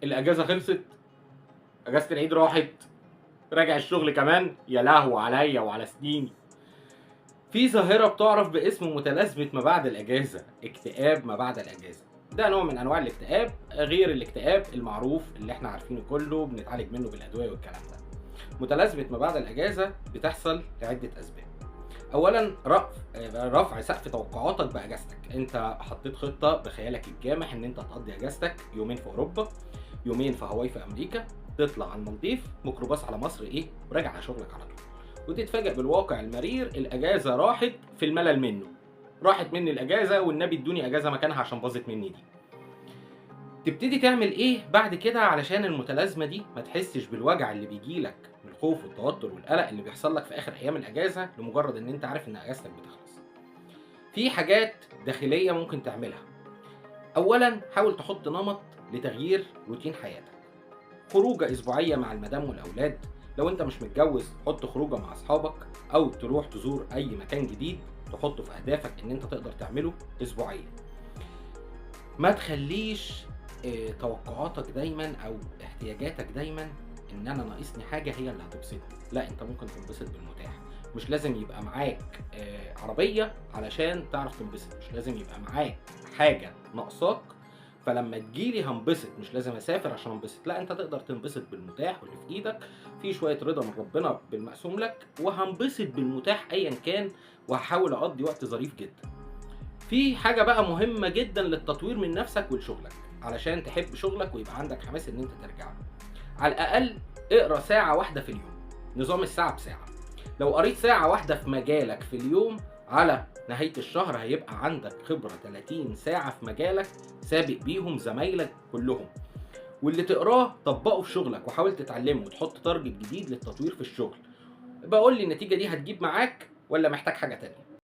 الأجازة خلصت، أجازة العيد راحت، راجع الشغل كمان، يا لهوي عليّا وعلى سنيني. في ظاهرة بتُعرف باسم متلازمة ما بعد الأجازة، اكتئاب ما بعد الأجازة. ده نوع من أنواع الاكتئاب غير الاكتئاب المعروف اللي إحنا عارفينه كُلّه بنتعالج منه بالأدوية والكلام ده. متلازمة ما بعد الأجازة بتحصل لعدة أسباب. أولًا رفع سقف توقعاتك بأجازتك. أنت حطيت خطة بخيالك الجامح إن أنت هتقضّي أجازتك يومين في أوروبا، يومين في هاواي في أمريكا، تطلع على المالديف، ميكروباص على مصر وراجع على شغلك على طول. وتتفاجأ بالواقع المرير، الأجازة راحت في الملل منه. راحت مني الأجازة والنبي ادوني أجازة مكانها عشان باظت مني دي. تبتدي تعمل إيه بعد كده علشان المتلازمة دي ما تحسش بالوجع اللي بييجي لك من الخوف والتوتر والقلق اللي بيحصل لك في آخر أيام الأجازة لمجرد إن أنت عارف إن أجازتك بتخلص. في حاجات داخلية ممكن تعملها. أولًا حاول تحط نمط لتغيير روتين حياتك. خروجة أسبوعية مع المدام والأولاد. لو أنت مش متجوز حط خروجة مع أصحابك، أو تروح تزور أي مكان جديد تحطه في أهدافك إن أنت تقدر تعمله أسبوعيًا. ما تخلّيش توقعاتك دايمًا أو احتياجاتك دايمًا إن أنا ناقصني حاجة هي اللي هتبسطني. لأ، أنت ممكن تنبسط بالمتاح. مش لازم يبقى معاك عربية علشان تعرف تنبسط. مش لازم يبقى معاك حاجة ناقصاك فلمّا تيجي لي هانبسط. مش لازم أسافر عشان أنبسط. لأ، أنت تقدر تنبسط بالمتاح واللي في إيدك. في شوية رضا من ربنا بالمقسوم لك، وهانبسط بالمتاح أيًا كان، وهاحاول أقضّي وقت ظريف جدًا. في حاجة بقى مهمة جدًا للتطوير من نفسك ولشغلك، علشان تحب شغلك ويبقى عندك حماس إن أنت ترجع له. على الأقل اقرا ساعة واحدة في اليوم. نظام الساعة بساعة. لو قريت ساعة واحدة في مجالك في اليوم، على نهاية الشهر هيبقى عندك خبرة 30 ساعة في مجالك سابق بيهم زمايلك كلهم. واللي تقراه طبّقه في شغلك وحاول تتعلمه وتحط target جديد للتطوير في الشغل. ابقى قُل لي النتيجة دي هتجيب معاك والّا محتاج حاجة تانية؟